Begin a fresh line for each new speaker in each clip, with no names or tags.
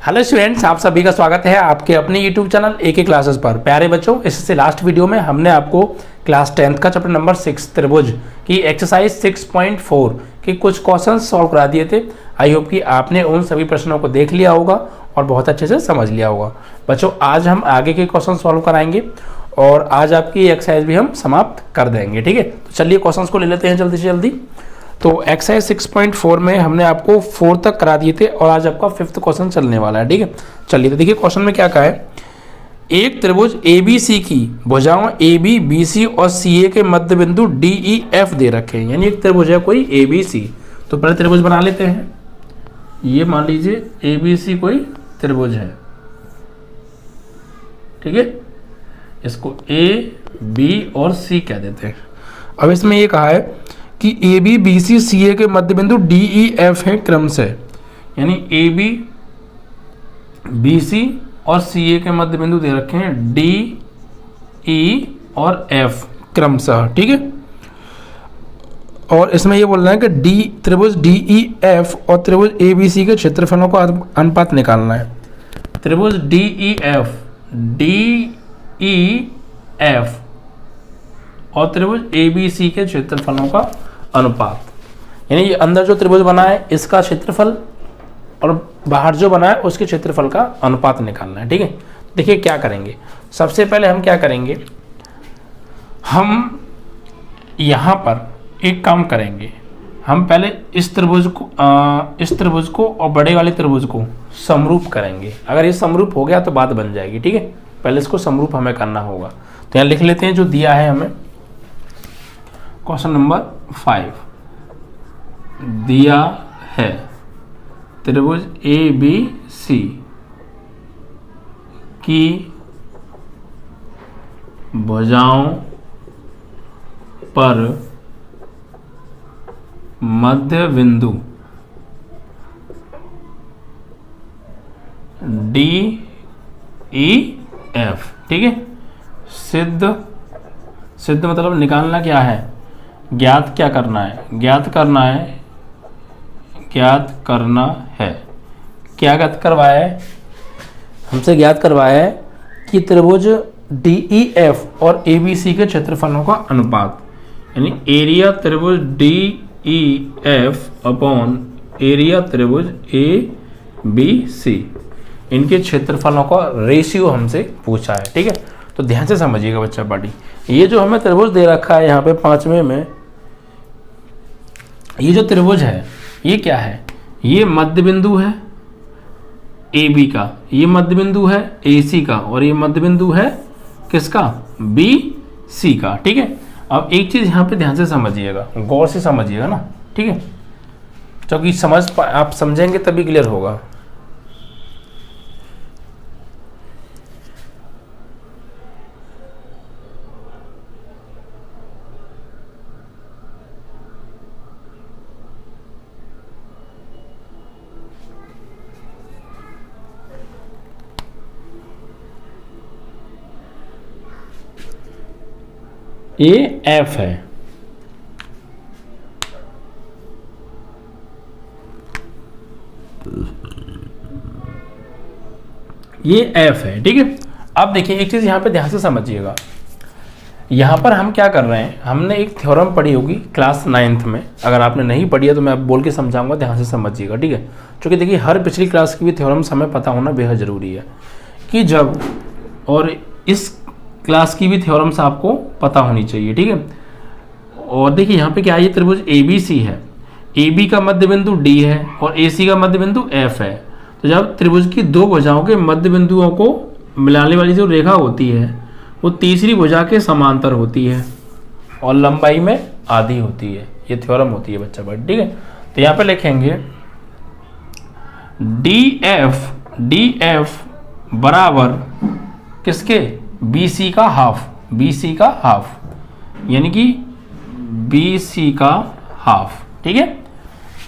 Hello students, आप सभी का स्वागत है आपके अपने यूट्यूब चैनल एके क्लासेस पर। प्यारे बच्चों, इससे लास्ट वीडियो में हमने आपको क्लास 10th का चैप्टर नंबर 6 त्रिभुज की एक्सरसाइज 6.4 के कुछ क्वेश्चन सॉल्व करा दिए थे। आई होप कि आपने उन सभी प्रश्नों को देख लिया होगा और बहुत अच्छे से समझ लिया होगा। बच्चों, आज हम आगे के क्वेश्चन सॉल्व कराएंगे और आज आपकी एक्सरसाइज भी हम समाप्त कर देंगे। ठीक है, तो चलिए क्वेश्चन को ले लेते हैं जल्दी से जल्दी। तो एक्सरसाइज 6.4 में हमने आपको 4 तक करा दिए थे और आज आपका 5th क्वेश्चन चलने वाला है। ठीक है, चलिए तो देखिए क्वेश्चन में क्या कहा है। एक त्रिभुज ABC की भुजाओं AB, BC और CA के मध्य बिंदु DEF दे रखे हैं। यानी एक त्रिभुज है कोई ABC। तो पहले त्रिभुज बना लेते हैं। ये मान लीजिए ABC कोई त्रिभुज है। ठीक है, इसको A, B और C कह देते हैं। अब इसमें ये कहा है कि AB, BC, CA के मध्य बिंदु DEF है क्रमशः। यानी AB, BC और CA के मध्य बिंदु दे रखे हैं D, E और F क्रमशः। ठीक है, और इसमें ये बोल रहा है कि त्रिभुज DEF और त्रिभुज ABC के क्षेत्रफलों का अनुपात निकालना है। त्रिभुज DEF और त्रिभुज ABC के क्षेत्रफलों का अनुपात, यानी ये अंदर जो त्रिभुज बना है इसका क्षेत्रफल और बाहर जो बना है उसके क्षेत्रफल का अनुपात निकालना है। ठीक है, देखिए क्या करेंगे। सबसे पहले हम क्या करेंगे, हम यहाँ पर एक काम करेंगे। हम पहले इस त्रिभुज को और बड़े वाले त्रिभुज को समरूप करेंगे। अगर ये समरूप हो गया तो बात बन जाएगी। ठीक है, पहले इसको समरूप हमें करना होगा। तो यहाँ लिख लेते हैं जो दिया है हमें। क्वेश्चन नंबर 5 दिया है त्रिभुज ABC की भुजाओं पर मध्य बिंदु DEF। ठीक है, सिद्ध मतलब निकालना क्या है, ज्ञात क्या करना है, ज्ञात करना है। क्या ज्ञात करवाया है, हमसे ज्ञात करवाया है कि त्रिभुज DEF और ABC के क्षेत्रफलों का अनुपात, यानी एरिया त्रिभुज DEF अपॉन एरिया त्रिभुज ABC, इनके क्षेत्रफलों का रेशियो हमसे पूछा है। ठीक है, तो ध्यान से समझिएगा बच्चा पार्टी। ये जो हमें त्रिभुज दे रखा है यहाँ पे 5वें में, ये जो त्रिभुज है ये क्या है, ये मध्य बिंदु है AB का, ये मध्य बिंदु है AC का और ये मध्य बिंदु है किसका, BC का। ठीक है, अब एक चीज यहाँ पे ध्यान से समझिएगा, गौर से समझिएगा ना। ठीक है, क्योंकि आप समझेंगे तभी क्लियर होगा। ये F है, ये F है। ठीक है, अब देखिए एक चीज यहां पे ध्यान से समझिएगा। यहां पर हम क्या कर रहे हैं, हमने एक थ्योरम पढ़ी होगी क्लास 9th में। अगर आपने नहीं पढ़ी है तो मैं बोल के समझाऊंगा, ध्यान से समझिएगा। ठीक है, क्योंकि देखिए हर पिछली क्लास की भी थ्योरम्स हमें पता होना बेहद जरूरी है कि जब, और इस क्लास की भी थ्योरम्स आपको पता होनी चाहिए। ठीक है, और देखिए यहाँ पे क्या है, ये त्रिभुज ABC है, AB का मध्य बिंदु D है और AC का मध्य बिंदु F है। तो जब त्रिभुज की दो भुजाओं के मध्य बिंदुओं को मिलाने वाली जो रेखा होती है वो तीसरी भुजा के समांतर होती है और लंबाई में आधी होती है। ये थ्योरम होती है बच्चा बट। ठीक है, तो यहाँ पे लिखेंगे DF बराबर किसके, BC का हाफ, यानी कि BC का हाफ। ठीक है,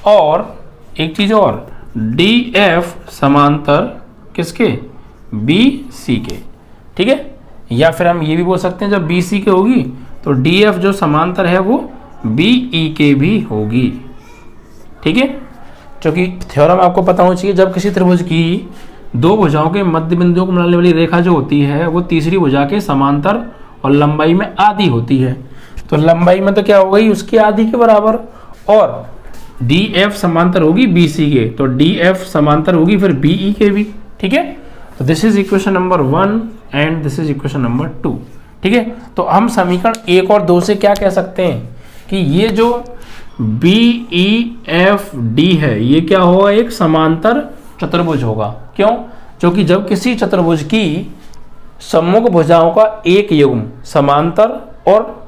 और एक चीज और, DF समांतर किसके, BC के। ठीक है, या फिर हम ये भी बोल सकते हैं जब BC के होगी तो DF जो समांतर है वो BE के भी होगी। ठीक है, क्योंकि थ्योरम आपको पता होना चाहिए, जब किसी त्रिभुज की दो भुजाओं के मध्य बिंदुओं को मिलाने वाली रेखा जो होती है वो तीसरी भुजा के समांतर और लंबाई में आधी होती है। तो लंबाई में तो क्या हो गई, उसकी आधी के बराबर, और डी एफ समांतर होगी बी सी के, तो डी एफ समांतर होगी फिर बी ई के भी। ठीक है, तो this is equation number 1 and this is equation number 2। ठीक है, तो हम समीकरण 1 और 2 से क्या कह सकते हैं कि ये जो बी ई एफ डी है ये क्या होगा, एक समांतर चतुर्भुज होगा। क्यों? क्योंकि जब किसी चतुर्भुज की सम्मुख भुजाओं का एक युग्म समांतर और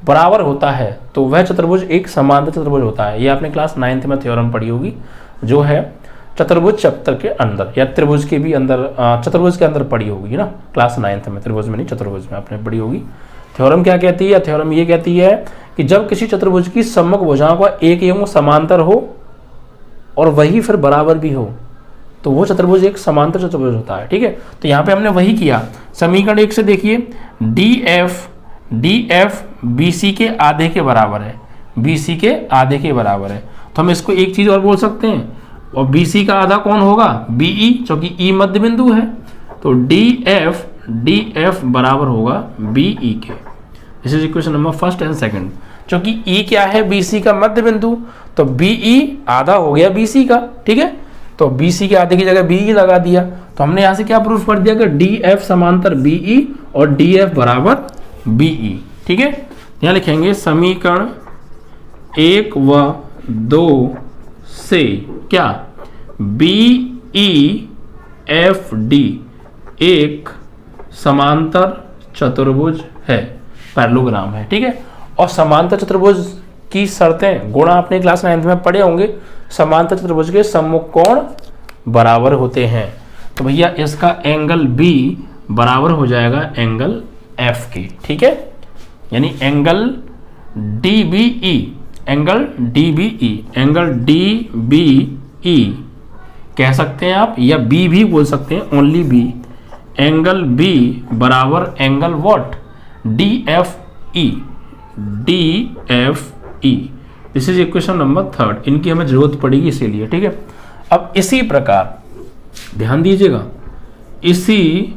बराबर होता है तो वह चतुर्भुज एक समांतर चतुर्भुज होता है। ये आपने क्लास 9th में थ्योरम पढ़ी होगी, जो है चतुर्भुज चैप्टर के अंदर या त्रिभुज के भी अंदर, चतुर्भुज के अंदर पढ़ी होगी ना क्लास 9th में, त्रिभुज में नहीं चतुर्भुज में आपने पढ़ी होगी। थ्योरम क्या कहती है? थ्योरम ये कहती है कि जब किसी चतुर्भुज की सम्मुख भुजाओं का एक युग्म समांतर हो और वही फिर बराबर भी हो तो वो चतुर्भुज एक समांतर चतुर्भुज होता है। ठीक है, तो यहाँ पे हमने वही किया। समीकरण 1 से देखिए, डी एफ बी सी के आधे के बराबर है, बी सी के आधे के बराबर है। तो हम इसको एक चीज और बोल सकते हैं, और बी सी का आधा कौन होगा? बी ई, क्योंकि ई मध्य बिंदु है, तो डी एफ बराबर होगा बी ई के। This is equation number 1 and 2। क्योंकि ई क्या है? बी सी का मध्य बिंदु, तो बी ई आधा हो गया बी सी का। ठीक है, तो बी सी के आधे की जगह बी ई लगा दिया। तो हमने यहां से क्या प्रूफ कर दिया कि डी एफ समांतर बी ई और डी एफ बराबर बी ई। ठीक है, यहां लिखेंगे समीकरण 1 व 2 से क्या बी ई एफ डी एक समांतर चतुर्भुज है, पैरेललोग्राम है। ठीक है, और समांतर चतुर्भुज की शर्तें गुणा आपने क्लास 9th में पढ़े होंगे। समांतर चतुर्भुज के सम्मुख कोण बराबर होते हैं, तो भैया इसका एंगल बी बराबर हो जाएगा एंगल एफ के। ठीक है, यानी angle D B E, angle D B E, angle D B E कह सकते हैं आप, या बी भी बोल सकते हैं, ओनली बी। एंगल बी बराबर angle what? D F E, D F E. This is equation number 3। इनकी हमें जरूरत पड़ेगी इसीलिए। ठीक है, अब इसी प्रकार ध्यान दीजिएगा, इसी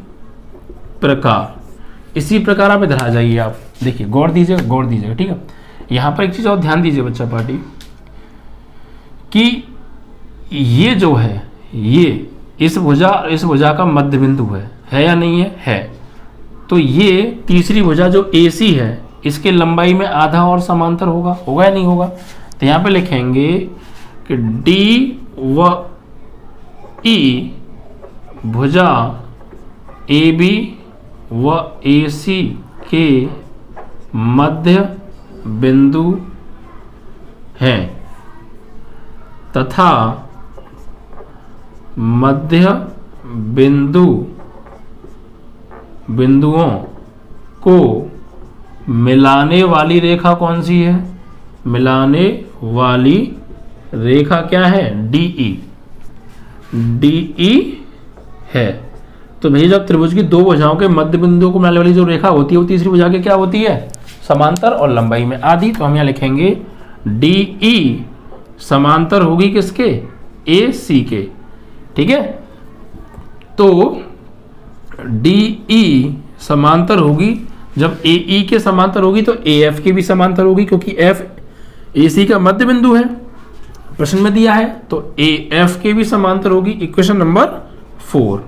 प्रकार आप इधर आ जाइए। आप देखिए, गौर दीजिएगा। ठीक है, यहां पर एक चीज और ध्यान दीजिए बच्चा पार्टी, कि ये जो है ये इस भुजा का मध्य बिंदु है या नहीं है? है। तो ये तीसरी भुजा जो AC है इसके लंबाई में आधा और समांतर होगा या नहीं होगा? तो यहां पे लिखेंगे कि D व E भुजा AB व AC के मध्य बिंदु हैं तथा मध्य बिंदुओं को मिलाने वाली रेखा कौन सी है? मिलाने वाली रेखा क्या है? DE है। तो भैया जब त्रिभुज की दो भुजाओं के मध्य बिंदुओं को मिलाने वाली जो रेखा होती है वो तीसरी भुजा के क्या होती है? समांतर और लंबाई में आधी। तो हम यहाँ लिखेंगे DE समांतर होगी किसके? AC के। ठीक है, तो DE समांतर होगी, जब AE के समांतर होगी तो AF के भी समांतर होगी, क्योंकि F AC का मध्य बिंदु है, प्रश्न में दिया है। तो AF के भी समांतर होगी, इक्वेशन नंबर 4।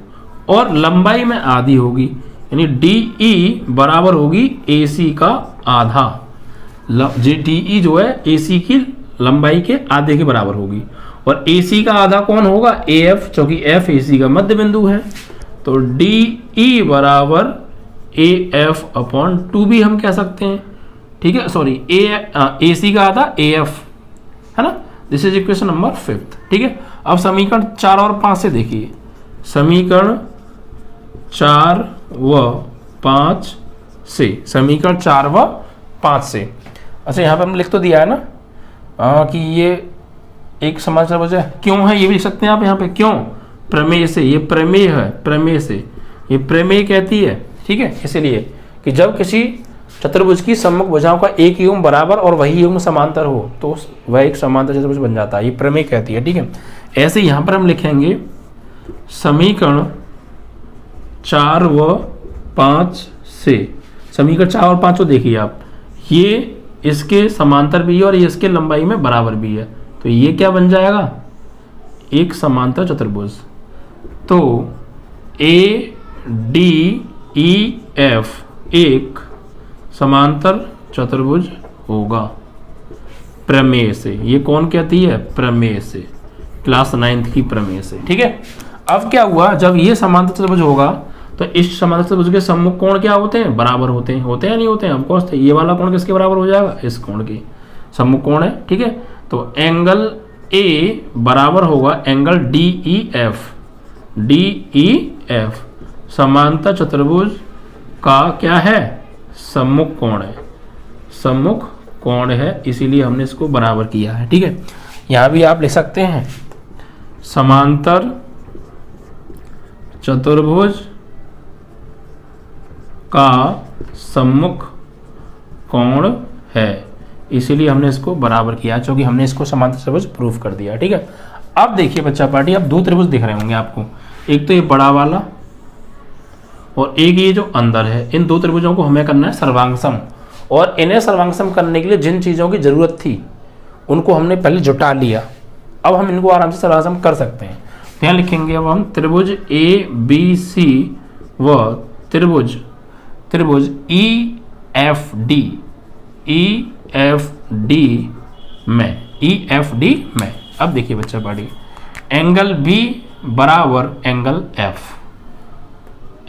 और लंबाई में आधी होगी, यानी DE बराबर होगी AC का आधा। DE जो है AC की लंबाई के आधे के बराबर होगी, और AC का आधा कौन होगा? AF, क्योंकि F AC का मध्य बिंदु है। तो DE बराबर AF अपॉन 2 भी हम कह सकते हैं। ठीक है, सॉरी, AC का आधा AF है ना। This is equation number 5। ठीक है, अब समीकरण 4 और 5 से देखिए। समीकरण 4 व 5 से, समीकरण 4 व 5 से, अच्छा यहाँ पे हमने लिख तो दिया है ना कि ये एक समांतर भुज है। क्यों है ये भी लिख सकते हैं आप यहाँ पे, क्यों? प्रमेय से। ये प्रमेय है, प्रमेय से, ये प्रमेय कहती है। ठीक है, इसलिए कि जब किसी चतुर्भुज की सम्मुख भुजाओं का एक युग्म बराबर और वही युग्म समांतर हो तो वह एक समांतर चतुर्भुज बन जाता है, ये प्रमेय कहती है। ठीक है, ऐसे यहाँ पर हम लिखेंगे समीकरण 4 व 5 से, समीकरण 4 और 5 को देखिए आप, ये इसके समांतर भी है और ये इसके लंबाई में बराबर भी है, तो ये क्या बन जाएगा, एक समांतर चतुर्भुज। तो ADEF एक समांतर चतुर्भुज होगा प्रमेय से। ये कौन कहती है, प्रमेय से, क्लास 9th की प्रमेय से। ठीक है, अब क्या हुआ, जब ये समांतर चतुर्भुज होगा तो इस समांतर चतुर्भुज के सम्मुख कोण क्या होते हैं, बराबर होते हैं, होते हैं नहीं होते हैं, ऑफकोर्स। ये वाला कोण किसके बराबर हो जाएगा, इस कोण के सम्मुख कोण है। ठीक है, तो एंगल ए बराबर होगा एंगल DEF समांतर चतुर्भुज का क्या है, सम्मुख कोण है, सम्मुख कोण है, इसीलिए हमने इसको बराबर किया है। ठीक है, यहां भी आप लिख सकते हैं समांतर चतुर्भुज का सम्मुख कोण है, इसीलिए हमने इसको बराबर किया, क्योंकि हमने इसको समांतर चतुर्भुज प्रूफ कर दिया। ठीक है, अब देखिए बच्चा पार्टी, अब दो त्रिभुज दिख रहे होंगे आपको, एक तो ये बड़ा वाला और एक ये जो अंदर है। इन दो त्रिभुजों को हमें करना है सर्वांगसम, और इन्हें सर्वांगसम करने के लिए जिन चीज़ों की जरूरत थी उनको हमने पहले जुटा लिया। अब हम इनको आराम से सर्वांगसम कर सकते हैं। यहाँ लिखेंगे अब हम त्रिभुज ABC व त्रिभुज EFD में। अब देखिए बच्चा पार्टी, एंगल B बराबर एंगल F,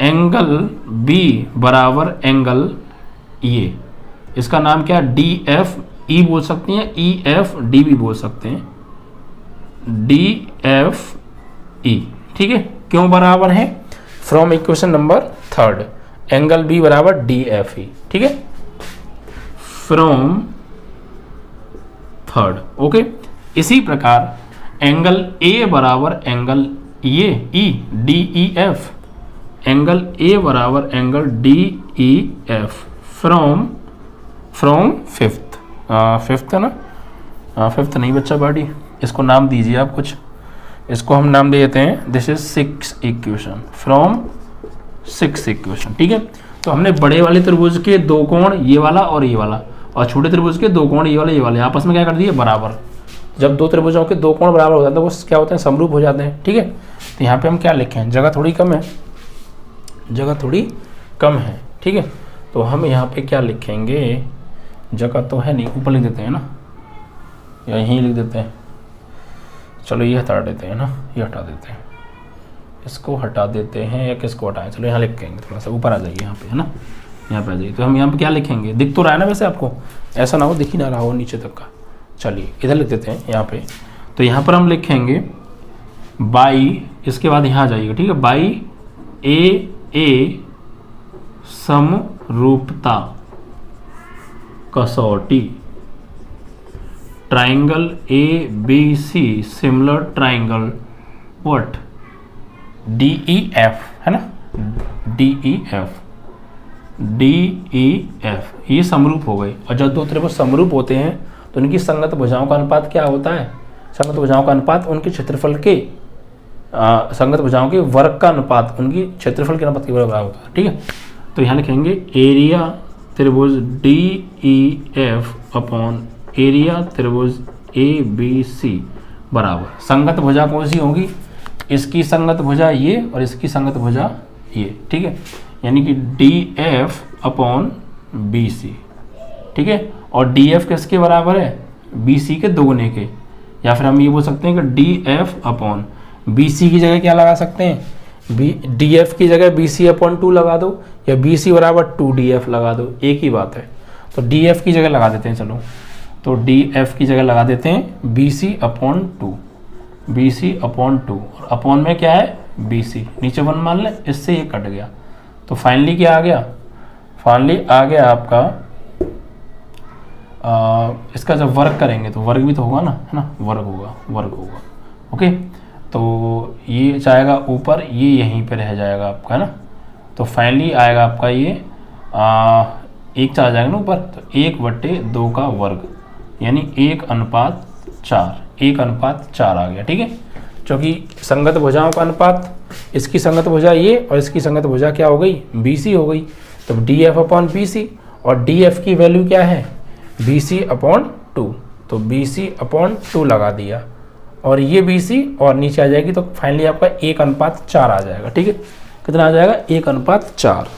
एंगल B बराबर एंगल ये, इसका नाम क्या, DFE बोल सकते हैं, EFD भी बोल सकते हैं, DFE। ठीक है, क्यों बराबर है, from equation number 3, angle B बराबर DFE। ठीक है, फ्रॉम 3, ओके। इसी प्रकार एंगल A बराबर एंगल ये DEF, एंगल A बराबर एंगल DEF फ्रॉम 5th है ना, 5th नहीं बच्चा पार्टी, इसको नाम दीजिए आप कुछ, इसको हम नाम दे देते हैं, this is 6th equation, from 6th equation. ठीक है, तो हमने बड़े वाले त्रिभुज के दो कोण ये वाला और ये वाला, और छोटे त्रिभुज के दो कोण ये वाले आपस में क्या कर दिए, बराबर। जब दो त्रिभुजों के दो कोण बराबर हो जाते हैं वो क्या होते हैं, समरूप हो जाते हैं। ठीक है, तो यहाँ पे हम क्या लिखें, जगह थोड़ी कम है, जगह थोड़ी कम है। ठीक है, तो हम यहाँ पे क्या लिखेंगे, जगह तो है नहीं, ऊपर लिख देते हैं ना, या यहीं लिख देते हैं, चलो ये हटा देते हैं ना, ये हटा देते हैं, इसको हटा देते हैं, या किसको हटाएं, चलो यहाँ लिखेंगे, थोड़ा सा ऊपर आ जाइए यहाँ पे, है ना, यहाँ पे आ जाइए। तो हम यहाँ पे क्या लिखेंगे, दिख तो रहा है ना वैसे आपको, ऐसा ना हो दिख ही ना रहा हो नीचे तक का। चलिए इधर लिख देते हैं यहाँ पे, तो यहाँ पर हम लिखेंगे बाई, इसके बाद यहाँ आ जाइएगा। ठीक है, बाई ए समरूपता कसौटी, triangle ABC similar triangle what, DEF है ना, DEF ये समरूप हो गए। और जब दो त्रिभुज समरूप होते हैं तो उनकी संगत भुजाओं का अनुपात क्या होता है, संगत भुजाओं का अनुपात उनके क्षेत्रफल के संगत भुजाओं के वर्ग का अनुपात उनकी क्षेत्रफल के अनुपात के बराबर होता है। ठीक है, तो यहाँ लिखेंगे एरिया त्रिभुज DEF अपॉन एरिया त्रिभुज ABC बराबर, संगत भुजा कौन सी होगी, इसकी संगत भुजा ये और इसकी संगत भुजा ये। ठीक है, यानी कि DF अपॉन BC। ठीक है, और DF किसके बराबर है, BC के दोगुने के, या फिर हम ये बोल सकते हैं कि DF अपॉन BC की जगह क्या लगा सकते हैं, DF की जगह BC अपॉन 2 लगा दो, या BC बराबर 2DF लगा दो, एक ही बात है। तो DF की जगह लगा देते हैं, चलो तो DF की जगह लगा देते हैं BC अपॉन 2, BC अपॉन 2, और अपॉन में क्या है BC, नीचे 1 मान लें, इससे ये कट गया। तो फाइनली क्या आ गया, फाइनली आ गया आपका इसका जब वर्ग करेंगे तो वर्ग भी तो होगा ना, है ना, वर्ग होगा। ओके, तो ये जाएगा ऊपर, ये यहीं पे रह जाएगा आपका, है ना। तो फाइनली आएगा आपका ये 1 चला जाएगा ना ऊपर, तो 1/2 का वर्ग, यानी 1:4 आ गया। ठीक है, क्योंकि संगत भुजाओं का अनुपात, इसकी संगत भुजा ये और इसकी संगत भुजा क्या हो गई, BC हो गई। तो DF अपॉन BC, और DF की वैल्यू क्या है, BC अपॉन 2, तो BC अपॉन 2 लगा दिया, और ये BC और नीचे आ जाएगी, तो फाइनली आपका 1:4 आ जाएगा। ठीक है, कितना आ जाएगा, 1:4।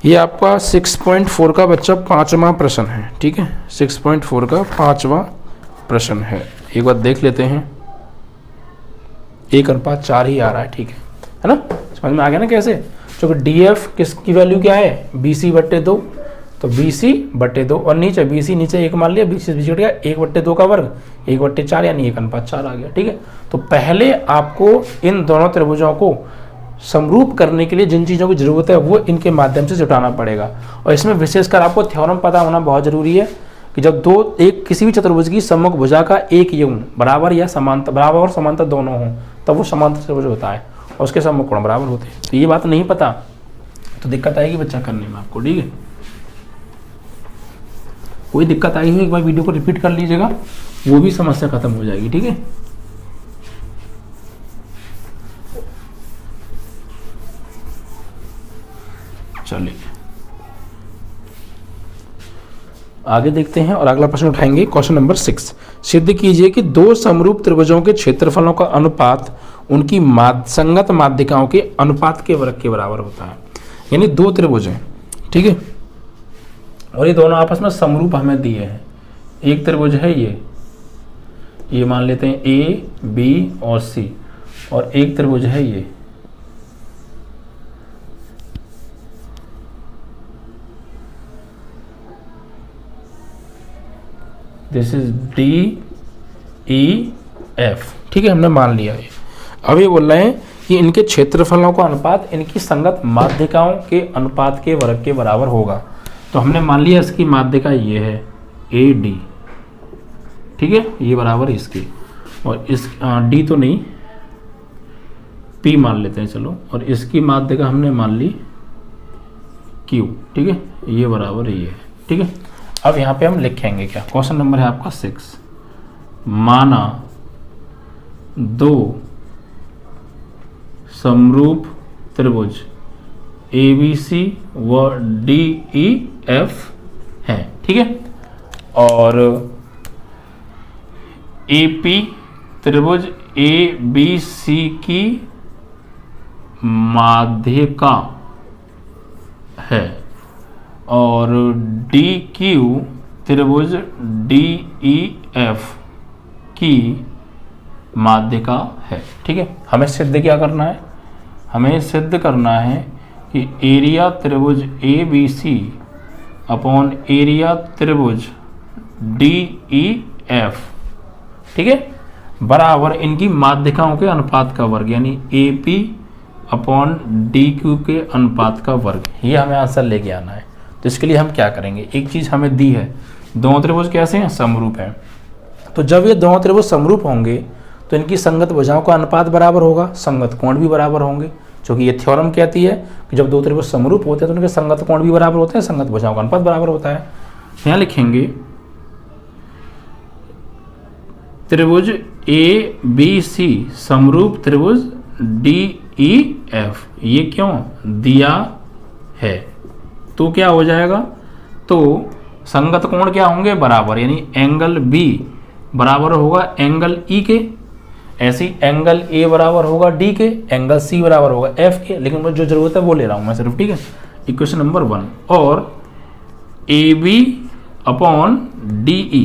ये आपका 6.4 का बच्चा 5वां प्रश्न है। ठीक है, 6.4 का 5वां प्रश्न है। एक बार देख लेते हैं, 1:4 ही आ रहा है। ठीक है ना, समझ में आ गया ना कैसे। क्योंकि DF किसकी वैल्यू क्या है, BC/2, तो BC/2, और नीचे BC नीचे 1 मान लिया, BC बीच गया 1/2 का वर्ग, 1/4 यानी 1:4 आ गया। ठीक है, तो पहले आपको इन दोनों त्रिभुजों को समरूप करने के लिए जिन चीज़ों की जरूरत है वो इनके माध्यम से जुटाना पड़ेगा। और इसमें विशेषकर आपको थ्योरम पता होना बहुत जरूरी है कि जब किसी भी चतुर्भुज की सम्मुख भुजा का एक युग्म बराबर या समांतर, बराबर और समांतर दोनों हों, तब वो समांतर त्रिभुज होता है और उसके सम्मुख कोण बराबर होते हैं। तो ये बात नहीं पता तो दिक्कत आएगी बच्चा करने में आपको। ठीक है, कोई दिक्कत आई हो एक बार वीडियो को रिपीट कर लीजिएगा, वो भी समस्या खत्म हो जाएगी। ठीक है, चलिए आगे देखते हैं और अगला प्रश्न उठाएंगे। क्वेश्चन नंबर 6, सिद्ध कीजिए कि दो समरूप त्रिभुजों के क्षेत्रफलों का अनुपात उनकी संगत माध्यिकाओं के अनुपात के वर्ग के बराबर होता है। यानी दो त्रिभुज हैं, ठीक है, और ये दोनों आपस में समरूप हमें दिए हैं। एक त्रिभुज है ये मान लेते हैं A, B और C, और एक त्रिभुज है ये, this is D, E, F। ठीक है, हमने मान लिया ये। अब ये बोल रहे हैं कि इनके क्षेत्रफलों का अनुपात इनकी संगत माध्यिकाओं के अनुपात के वर्ग के बराबर होगा। तो हमने मान लिया इसकी माध्यिका ये है AD, ठीक है, ये बराबर इसकी, और इस D तो नहीं, P मान लेते हैं चलो, और इसकी माध्यिका हमने मान ली Q। ठीक है, ये बराबर ये है। ठीक है, अब यहाँ पे हम लिखेंगे क्या, क्वेश्चन नंबर है आपका 6, माना दो समरूप त्रिभुज ABC व DEF है। ठीक है, और AP त्रिभुज ABC की माध्यिका है, और DQ त्रिभुज DEF की माध्यिका है। ठीक है, हमें सिद्ध क्या करना है, हमें सिद्ध करना है कि एरिया त्रिभुज ABC अपॉन एरिया त्रिभुज DEF, ठीक है, बराबर इनकी माध्यिकाओं के अनुपात का वर्ग, यानी AP अपॉन DQ के अनुपात का वर्ग। ये हमें आंसर लेके आना है। तो इसके लिए हम क्या करेंगे, एक चीज़ हमें दी है, दोनों त्रिभुज कैसे हैं, समरूप हैं। तो जब ये दोनों त्रिभुज समरूप होंगे तो इनकी संगत भुजाओं का अनुपात बराबर होगा, संगत कोण भी बराबर होंगे, क्योंकि ये थ्योरम कहती है कि जब दो त्रिभुज समरूप होते हैं तो उनके संगत कोण भी बराबर होते हैं, संगत भुजाओं का अनुपात बराबर होता है। यहाँ लिखेंगे त्रिभुज ABC समरूप त्रिभुज DEF, ये क्यों दिया है, तो क्या हो जाएगा, तो संगत कोण क्या होंगे, बराबर, यानी एंगल B बराबर होगा एंगल E के, ऐसी एंगल A बराबर होगा D के, एंगल C बराबर होगा F के, लेकिन मुझे जो जरूरत है वो ले रहा हूं मैं सिर्फ। ठीक है, इक्वेशन नंबर 1, और AB अपॉन DE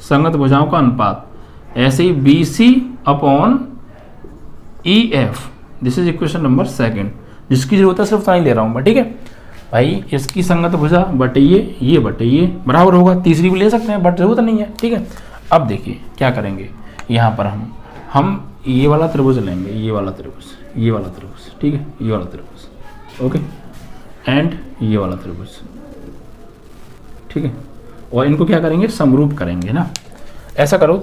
संगत भुजाओं का अनुपात, ऐसे ही BC upon EF, this is equation number 2, जिसकी जरूरत है सिर्फ उतना ही ले रहा हूं मैं। ठीक है भाई, इसकी संगत भुजा बटे ये बटे ये बराबर होगा, तीसरी भी ले सकते हैं बट जरूरत नहीं है। ठीक है, अब देखिए क्या करेंगे, यहाँ पर हम ये वाला त्रिभुज लेंगे, ये वाला त्रिभुज, ये वाला त्रिभुज, ठीक है, ये वाला त्रिभुज, ओके, एंड ये वाला त्रिभुज, ठीक है, और इनको क्या करेंगे, समरूप करेंगे ना। ऐसा करो,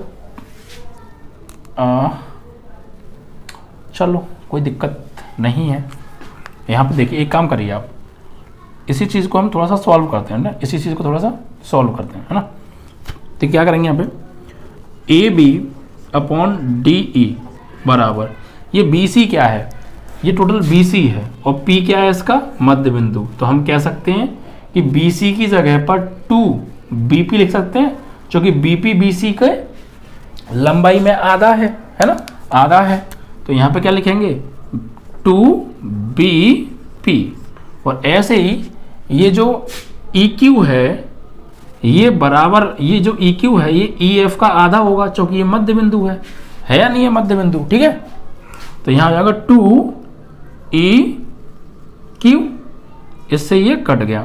चलो कोई दिक्कत नहीं है। यहाँ पे देखिए, एक काम करिए आप, इसी चीज़ को हम थोड़ा सा सॉल्व करते हैं ना, इसी चीज़ को थोड़ा सा सॉल्व करते हैं, है ना। तो क्या करेंगे यहाँ पे, AB अपॉन DE बराबर ये BC क्या है, ये टोटल BC है और P क्या है इसका मध्य बिंदु। तो हम कह सकते हैं कि BC की जगह पर 2BP लिख सकते हैं, जो कि BP BC के लंबाई में आधा है ना, आधा है। तो यहाँ पे क्या लिखेंगे 2BP। और ऐसे ही ये जो EQ है ये बराबर, ये जो EQ है ये EF का आधा होगा, क्योंकि ये मध्य बिंदु है या नहीं है मध्य बिंदु, ठीक है। तो यहाँ हो जाएगा 2EQ, इससे ये कट गया।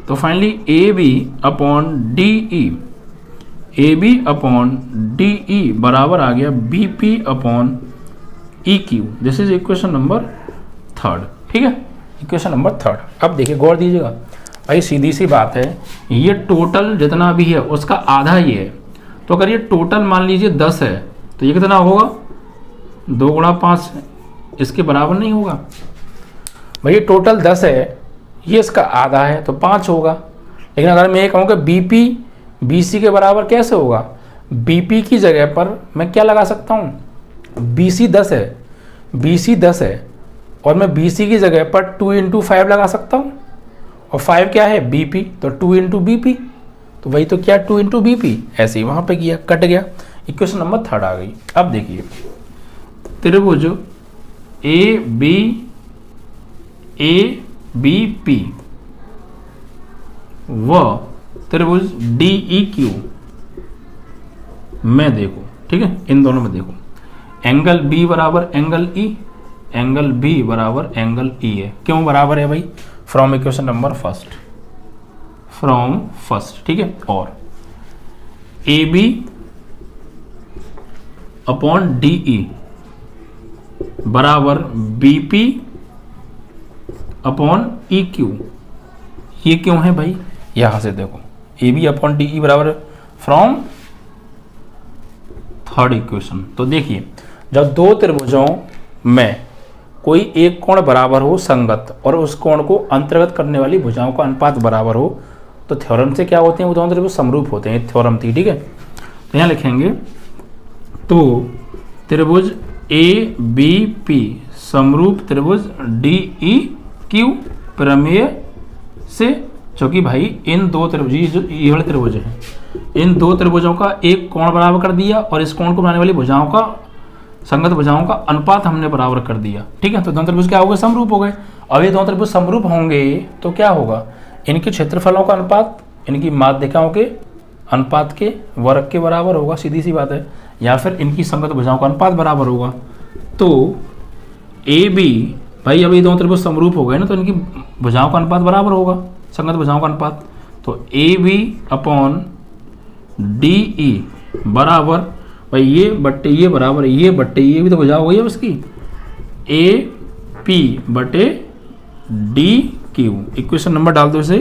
तो फाइनली AB/DE बराबर आ गया BP/EQ। This is equation number 3, ठीक है, इक्वेशन नंबर 3। अब देखिए गौर दीजिएगा भाई, सीधी सी बात है, ये टोटल जितना भी है उसका आधा ये है। तो अगर ये टोटल मान लीजिए 10 है तो ये कितना होगा 2 गुणा 5, इसके बराबर नहीं होगा भाई। ये टोटल 10 है, ये इसका आधा है तो 5 होगा। लेकिन अगर मैं ये कहूँ कि BP BC के बराबर कैसे होगा, BP की जगह पर मैं क्या लगा सकता हूँ, BC 10 है, BC 10 है और मैं BC की जगह पर 2 × 5 लगा सकता हूँ और 5 क्या है BP, तो 2 × BP, तो वही तो क्या 2 × BP, ऐसे ही वहाँ पे किया, कट गया। इक्वेशन नंबर 3 आ गई। अब देखिए त्रिभुज ABP व त्रिभुज DEQ में देखो, ठीक है, इन दोनों में देखो एंगल B बराबर एंगल E, एंगल B बराबर एंगल E है। क्यों बराबर है भाई, फ्रॉम इक्वेशन नंबर फर्स्ट, ठीक है। और AB/DE बराबर BP/EQ। ये क्यों है भाई, यहां से देखो AB/DE बराबर फ्रॉम 3rd इक्वेशन। तो देखिए जब दो त्रिभुजों में कोई एक कोण बराबर हो संगत और उस कोण को अंतर्गत करने वाली भुजाओं का अनुपात बराबर हो तो थ्योरम से क्या होते हैं, वो दोनों त्रिभुज समरूप होते हैं, थ्योरम थी, ठीक है। तो यहाँ लिखेंगे तो त्रिभुज ABP समरूप त्रिभुज DEQ प्रमेय से, क्योंकि भाई इन दो त्रिभुज, ये वाले त्रिभुज हैं, इन दो त्रिभुजों का एक कोण बराबर कर दिया और इस कोण को बनाने वाली भुजाओं का, संगत भुजाओं का अनुपात हमने बराबर कर दिया, ठीक है। तो दोनों त्रिभुज क्या हो गए, समरूप हो गए। अब ये दोनों त्रिभुज समरूप होंगे तो क्या होगा, इनके क्षेत्रफलों का अनुपात इनकी माध्यिकाओं के अनुपात के वर्ग के बराबर होगा, सीधी सी बात है, या फिर इनकी संगत भुजाओं का अनुपात बराबर होगा। तो AB भाई अब ये दोनों त्रिभुज समरूप हो गए ना, तो इनकी भुजाओं का अनुपात बराबर होगा, संगत भुजाओं का अनुपात। तो AB/DE बराबर भाई ये बट्टे ये बराबर ये बट्टे ये भी तो भुजा हो गई है उसकी, AP/DQ। इक्वेशन नंबर डाल दो इसे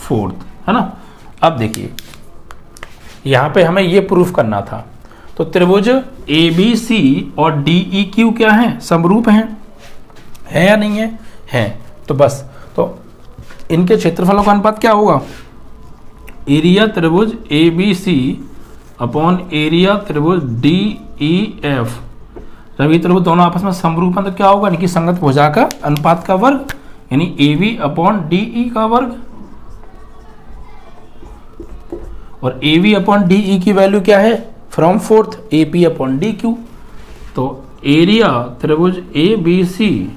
4th, है ना। अब देखिए यहाँ पे हमें ये प्रूफ करना था, तो त्रिभुज ABC और DEQ क्या है, समरूप हैं, है या नहीं है, है। तो बस, तो इनके क्षेत्रफलों का अनुपात क्या होगा, एरिया त्रिभुज ABC अपॉन एरिया त्रिभुज DEF। जब ये त्रिभुज दोनों आपस में समरूप हैं तो क्या होगा, इनकी संगत भुजा का अनुपात का वर्ग, यानी AB/DE का वर्ग। और AB/DE की वैल्यू क्या है, फ्रॉम 4th AP/DQ। तो एरिया त्रिभुज ABC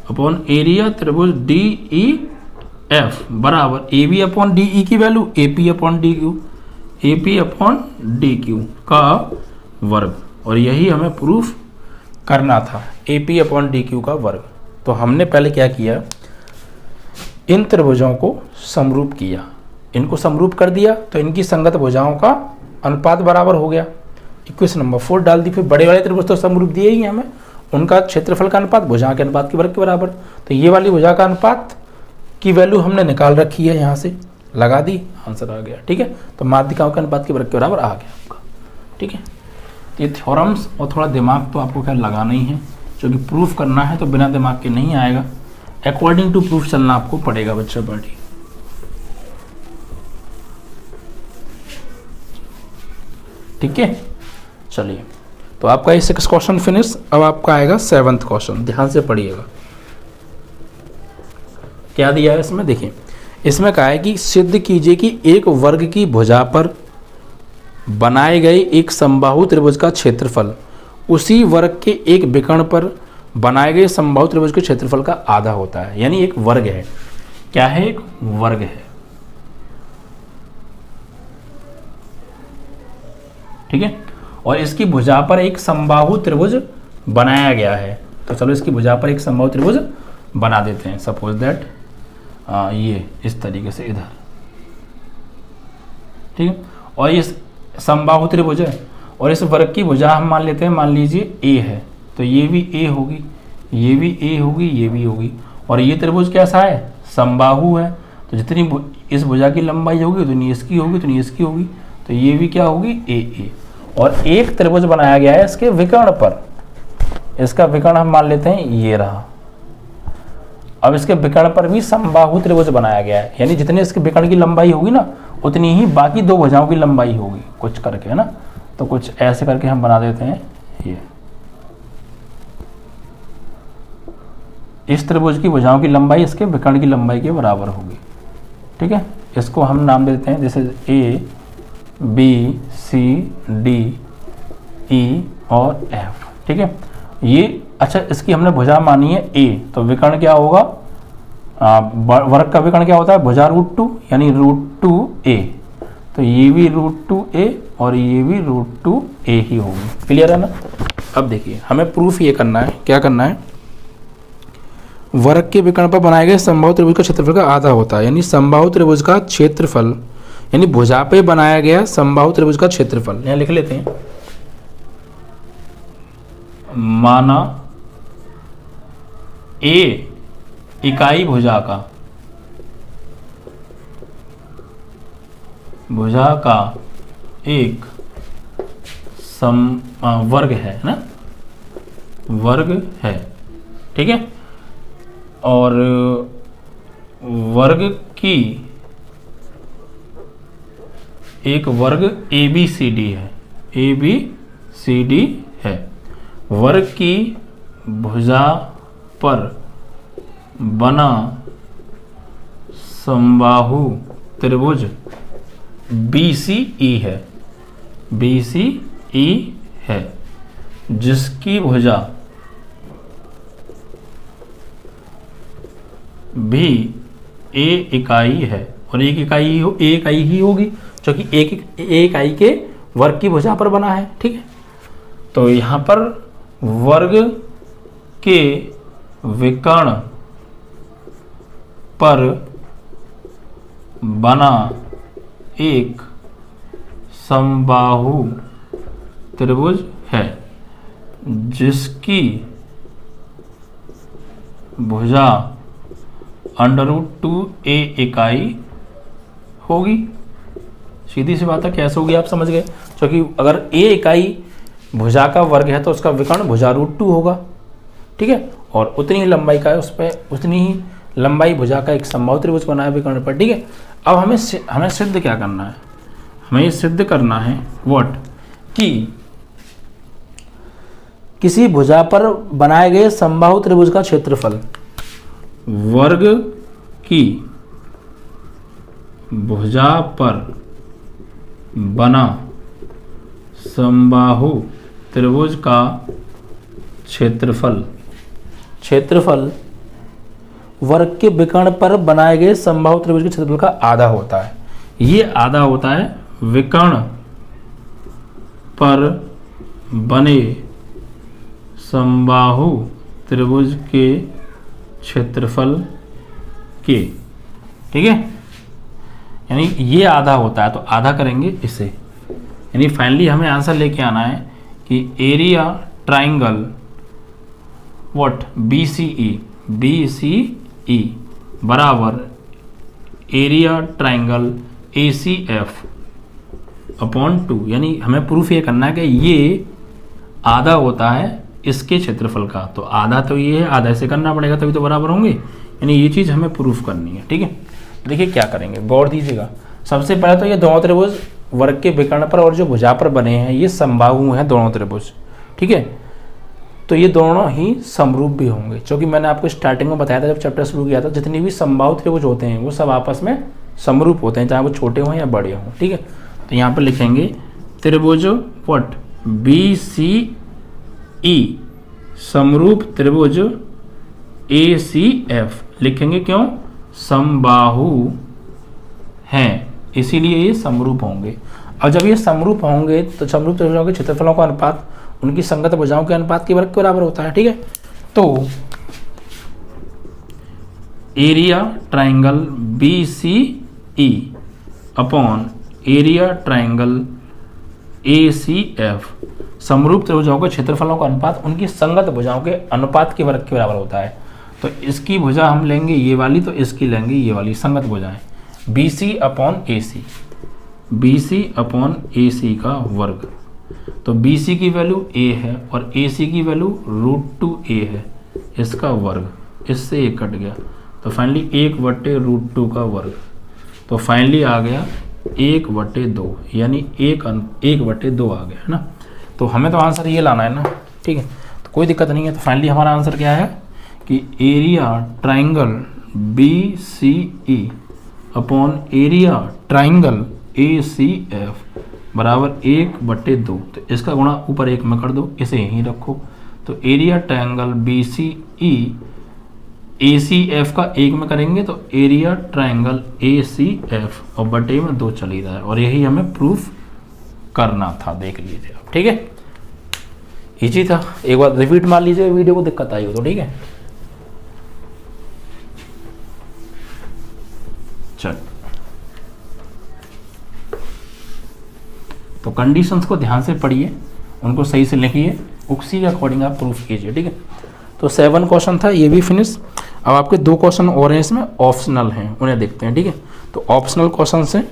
अपॉन एरिया त्रिभुज DEF बराबर AB/DE की वैल्यू AP/DQ का वर्ग। और यही हमें प्रूफ करना था, AP/DQ का वर्ग। तो हमने पहले क्या किया, इन त्रिभुजों को समरूप किया, इनको समरूप कर दिया तो इनकी संगत भुजाओं का अनुपात बराबर हो गया। इक्वेशन नंबर 4 डाल दी। फिर बड़े वाले त्रिभुज तो समरूप दिए ही हमें, उनका क्षेत्रफल का अनुपात भुजा के अनुपात के वर्ग के बराबर। तो ये वाली भुजा का अनुपात की वैल्यू हमने निकाल रखी है, यहाँ से लगा दी, आंसर आ गया, ठीक है। तो माध्यिकाओं के अनुपात के वर्ग के बराबर आ गया आपका, ठीक है। ये थ्योरम्स और थोड़ा दिमाग तो आपको क्या लगाना ही है, क्योंकि प्रूफ करना है तो बिना दिमाग के नहीं आएगा, अकॉर्डिंग टू प्रूफ चलना आपको पड़ेगा बच्चा पार्टी। ठीक है, चलिए तो आपका ये 6 क्वेश्चन फिनिश। अब आपका आएगा 7th क्वेश्चन, ध्यान से पढ़िएगा। क्या दिया है इसमें, देखिए इसमें कहा है कि सिद्ध कीजिए कि एक वर्ग की भुजा पर बनाए गए एक समबाहु त्रिभुज का क्षेत्रफल उसी वर्ग के एक विकर्ण पर बनाए गए समबाहु त्रिभुज के क्षेत्रफल का आधा होता है। यानी एक वर्ग है, क्या है, एक वर्ग है, ठीक है, और इसकी भुजा पर एक समबाहु त्रिभुज बनाया गया है। तो चलो इसकी भुजा पर एक समबाहु त्रिभुज बना देते हैं। सपोज दैट ये इस तरीके से इधर, ठीक है, और ये समबाहु त्रिभुज है और इस वर्ग की भुजा हम मान लेते हैं, मान लीजिए ए है, तो ये भी ए होगी, ये भी ए होगी, ये भी होगी, और ये त्रिभुज कैसा है, समबाहु है। तो जितनी इस भुजा की लंबाई होगी उतनी इसकी होगी, उतनी इसकी होगी, तो ये भी क्या होगी, ए ए। और एक त्रिभुज बनाया गया है इसके विकर्ण पर, इसका विकर्ण हम मान लेते हैं ये रहा। अब इसके विकर्ण पर भी समबाहु त्रिभुज बनाया गया है, यानी जितने इसके विकर्ण की लंबाई होगी ना उतनी ही बाकी दो भुजाओं की लंबाई होगी, कुछ करके, है ना। तो कुछ ऐसे करके हम बना देते हैं, ये इस त्रिभुज की भुजाओं की लंबाई इसके विकर्ण की लंबाई के बराबर होगी, ठीक है। इसको हम नाम देते हैं जैसे A B C D E और एफ, ठीक है। ये अच्छा, इसकी हमने भुजा मानी है ए, तो विकर्ण क्या होगा, वर्ग का विकर्ण क्या होता है, भुजा √2 यानी √2a। तो ये भी √2a और ये भी √2a ही होगी, क्लियर है ना। अब देखिए हमें प्रूफ ये करना है, क्या करना है, वर्ग के विकर्ण पर बनाए गए समबाहु त्रिभुज का क्षेत्रफल का आधा होता है। यानी समबाहु त्रिभुज का क्षेत्रफल, यानी भुजा पे बनाया गया समबाहु त्रिभुज का क्षेत्रफल, यहाँ लिख लेते हैं, माना ए इकाई भुजा का एक वर्ग है ना, वर्ग है, ठीक है, और वर्ग की एक वर्ग ABCD है, ABCD है। वर्ग की भुजा पर बना समबाहु त्रिभुज BCE है, BCE है, जिसकी भुजा भी ए इकाई है, और एक इकाई ही होगी क्योंकि एक इकाई के वर्ग की भुजा पर बना है, ठीक है। तो यहाँ पर वर्ग के विकर्ण पर बना एक समबाहु त्रिभुज है जिसकी भुजा √2a इकाई होगी। सीधी सी बात है, कैसे होगी आप समझ गए, क्योंकि अगर a इकाई भुजा का वर्ग है तो उसका विकर्ण भुजा √2 होगा, ठीक है, और उतनी ही लंबाई का है, उस पर उतनी ही लंबाई भुजा का एक समबाहु त्रिभुज बना है विकर्ण पर, ठीक है। अब हमें सिद्ध क्या करना है, हमें ये सिद्ध करना है व्हाट, कि किसी भुजा पर बनाए गए समबाहु त्रिभुज का क्षेत्रफल वर्ग की भुजा पर बना समबाहु त्रिभुज का क्षेत्रफल वर्ग के विकर्ण पर बनाए गए समबाहु त्रिभुज के क्षेत्रफल का आधा होता है। ये आधा होता है विकर्ण पर बने समबाहु त्रिभुज के क्षेत्रफल के, ठीक है, यानी ये आधा होता है, तो आधा करेंगे इसे, यानी फाइनली हमें आंसर लेके आना है कि एरिया ट्राइंगल व्हाट BCE बराबर एरिया ट्राइंगल ACF अपॉन 2। यानी हमें प्रूफ ये करना है कि ये आधा होता है इसके क्षेत्रफल का, तो आधा तो ये है, आधा से करना पड़ेगा तभी तो बराबर होंगे, यानी ये चीज़ हमें प्रूफ करनी है, ठीक है। देखिए क्या करेंगे, गौर दीजिएगा। सबसे पहले तो ये दोनों त्रिभुज वर्ग के विकर्ण पर और जो भुजा पर बने हैं ये समबाहु हैं दोनों त्रिभुज, ठीक है। तो ये दोनों ही समरूप भी होंगे, क्योंकि मैंने आपको स्टार्टिंग में बताया था जब चैप्टर शुरू किया था, जितनी भी समबाहु त्रिभुज होते हैं वो सब आपस में समरूप होते हैं, चाहे वो छोटे हों या बड़े हों, ठीक है। तो यहाँ पर लिखेंगे त्रिभुज व्हाट BCE समरूप त्रिभुज ACF लिखेंगे, क्यों? समबाहु हैं, इसीलिए ये समरूप होंगे। और जब ये समरूप होंगे तो समरूप त्रिभुजों के क्षेत्रफलों का अनुपात उनकी संगत भुजाओं के अनुपात के वर्ग के बराबर होता है, ठीक है। तो area triangle BCE upon area triangle ACF समरूप त्रिभुजों के क्षेत्रफलों का अनुपात उनकी संगत भुजाओं के अनुपात के वर्ग के बराबर होता है। तो इसकी भुजा हम लेंगे ये वाली, तो इसकी लेंगे ये वाली संगत भुजाएं, BC upon AC, BC upon AC का वर्ग। तो BC की वैल्यू A है और AC की वैल्यू √2A है, इसका वर्ग, इससे एक कट गया तो फाइनली 1/√2 का वर्ग। तो फाइनली आ गया 1/2, यानी 1/2 आ गया, है ना। तो हमें तो आंसर ये लाना है ना, ठीक है। तो कोई दिक्कत नहीं है। तो फाइनली हमारा आंसर क्या है कि area triangle BCE upon area triangle ACF बराबर 1/2। तो इसका गुणा ऊपर 1 में कर दो, इसे यहीं रखो। तो एरिया ट्राइंगल BCE ACF का 1 में करेंगे तो एरिया ट्राइंगल ACF और बटे में 2 चल ही रहा है, और यही हमें प्रूफ करना था। देख लीजिए आप, ठीक है, इजी था। एक बार रिपीट मार लीजिए वीडियो को, दिक्कत आई हो तो, ठीक है। चल, तो कंडीशंस को ध्यान से पढ़िए, उनको सही से लिखिए, उसी के अकॉर्डिंग आप प्रूफ कीजिए, ठीक है। तो 7 क्वेश्चन था, ये भी फिनिश। अब आपके 2 क्वेश्चन और हैं इसमें, ऑप्शनल हैं, उन्हें देखते हैं, ठीक है। तो ऑप्शनल क्वेश्चन से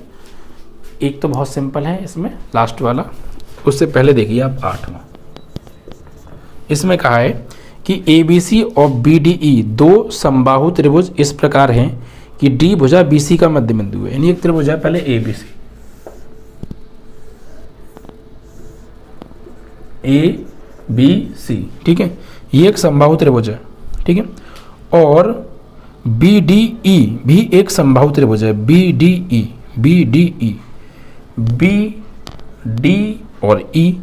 एक तो बहुत सिंपल है इसमें, लास्ट वाला, उससे पहले देखिए आप 8वां। इसमें कहा है कि ABC और BDE 2 समबाहु त्रिभुज इस प्रकार हैं कि D भुजा BC का मध्य बिंदु है। यानी एक त्रिभुज है पहले ABC, ठीक है, ये एक समबाहु त्रिभुज है, ठीक है। और BDE भी एक समबाहु त्रिभुज है, BDE BD और E,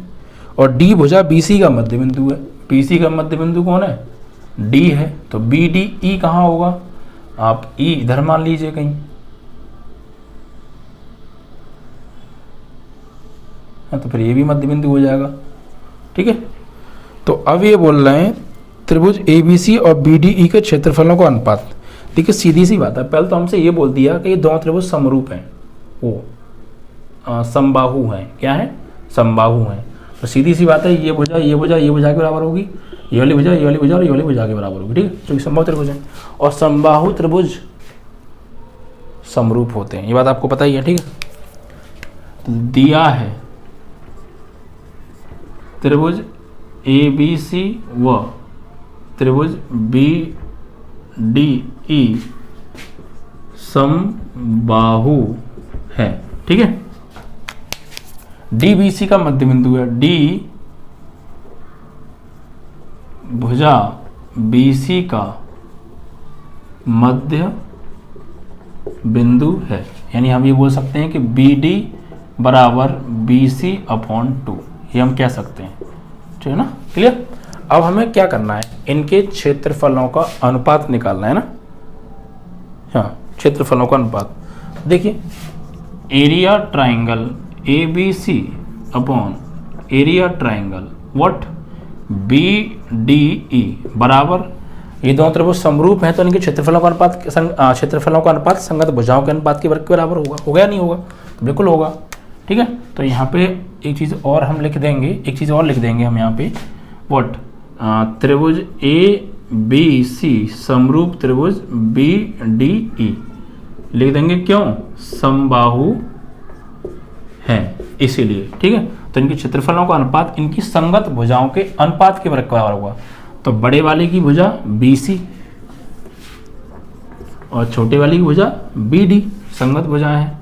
और D भुजा BC का मध्य बिंदु है। BC का मध्य बिंदु कौन है? D है। तो BDE कहाँ होगा? आप E इधर मान लीजिए कहीं, तो फिर ये भी मध्य बिंदु हो जाएगा, ठीक है। तो अब ये बोल रहे हैं त्रिभुज ABC और BDE के क्षेत्रफलों का अनुपात। देखिए सीधी सी बात है, पहले तो हमसे ये बोल दिया कि ये दोनों त्रिभुज समरूप हैं, वो समबाहु हैं। क्या है? समबाहु हैं। तो सीधी सी बात है, ये भुजा ये भुजा ये भुजा के बराबर होगी, ये वाली भुजा ये वाली भुजा और ये वाली भुजा के बराबर होगी, ठीक है, क्योंकि समबाहु त्रिभुज है। और समबाहु त्रिभुज समरूप होते हैं, ये बात आपको पता ही है, ठीक है। तो दिया है त्रिभुज ABC व त्रिभुज BDE समबाहु है, ठीक है। DBC का मध्य बिंदु है, D भुजा BC का मध्य बिंदु है। यानी हम ये बोल सकते हैं कि BD बराबर BC अपॉन 2, ये हम कह सकते हैं, ठीक है ना, क्लियर। अब हमें क्या करना है, इनके क्षेत्रफलों का अनुपात निकालना है ना। हाँ, क्षेत्रफलों का अनुपात। देखिए area triangle ABC upon area triangle what BDE बराबर, ये दोनों त्रिभुज समरूप हैं तो इनके क्षेत्रफलों का अनुपात संगत भुजाओं के अनुपात के वर्ग के बराबर होगा। होगा या नहीं होगा? तो बिल्कुल होगा, ठीक है। तो यहाँ पे एक चीज़ और हम लिख देंगे, हम यहाँ पे व्हाट त्रिभुज ABC समरूप त्रिभुज BDE लिख देंगे, क्यों? समबाहु है इसीलिए, ठीक है। तो इनके क्षेत्रफलों का अनुपात इनकी संगत भुजाओं के अनुपात के वर्ग के बराबर होगा। तो बड़े वाले की भुजा BC और छोटे वाली की भुजा BD संगत भुजा है,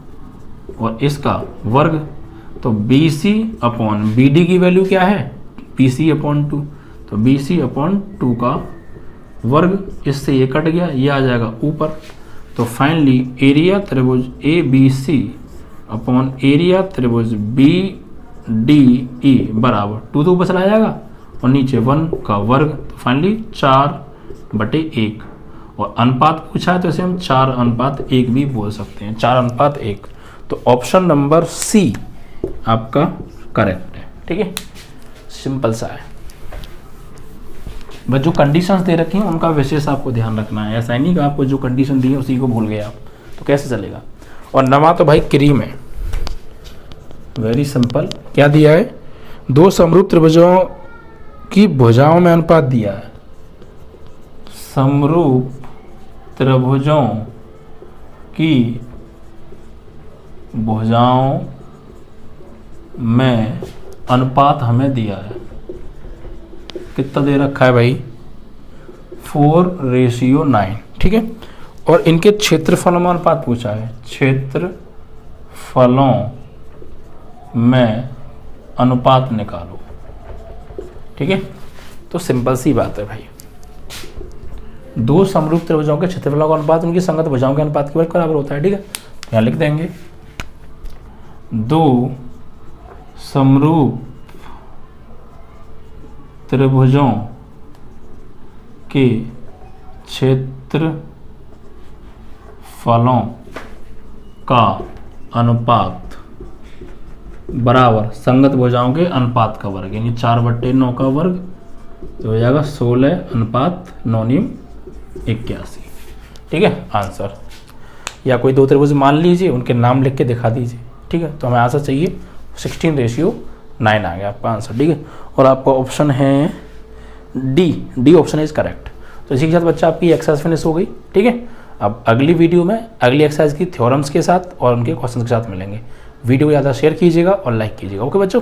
और इसका वर्ग। तो BC अपॉन BD की वैल्यू क्या है? BC/2, तो BC/2 का वर्ग, इससे ये कट गया, ये आ जाएगा ऊपर। तो फाइनली एरिया त्रिभुज ABC अपॉन एरिया त्रिभुज BDE बराबर 2 ऊपर चला जाएगा और नीचे 1 का वर्ग, तो फाइनली 4/1। और अनुपात पूछा है तो इसे हम 4:1 भी बोल सकते हैं, 4:1। तो ऑप्शन नंबर सी आपका करेक्ट है। ठीक है, सिंपल सा है। बस जो कंडीशंस दे रखी हैं उनका विशेष आपको ध्यान रखना है, ऐसा नहीं कि आपको जो कंडीशन दी है उसी को भूल गए आप, तो कैसे चलेगा। और नमा तो भाई क्रीम है, वेरी सिंपल। क्या दिया है, 2 समरूप त्रिभुजों की भुजाओं में अनुपात दिया है। समरूप त्रिभुजों की भुजाओं में अनुपात हमें दिया है, कितना दे रखा है भाई, 4:9। ठीक है, और इनके क्षेत्रफलों में अनुपात पूछा है, क्षेत्रफलों में अनुपात निकालो। ठीक है, तो सिंपल सी बात है भाई, 2 समरूप त्रिभुजों के क्षेत्रफलों का अनुपात उनकी संगत भुजाओं के अनुपात के बराबर होता है। ठीक है, यहाँ लिख देंगे 2 समरूप त्रिभुजों के क्षेत्रफलों का अनुपात बराबर संगत भुजाओं के अनुपात का वर्ग, यानी 4/9 का वर्ग, तो हो जाएगा 16:9=81। ठीक है, आंसर। या कोई 2 त्रिभुज मान लीजिए, उनके नाम लिख के दिखा दीजिए। ठीक है, तो हमें आंसर चाहिए 16:9 आ गया आपका आंसर। ठीक है, और आपका ऑप्शन है डी ऑप्शन इज करेक्ट। तो इसी के साथ बच्चा आपकी एक्सरसाइज फिनिश हो गई। ठीक है, अब अगली वीडियो में अगली एक्सरसाइज की थ्योरम्स के साथ और उनके क्वेश्चन के साथ मिलेंगे। वीडियो को ज़्यादा शेयर कीजिएगा और लाइक कीजिएगा। ओके बच्चों।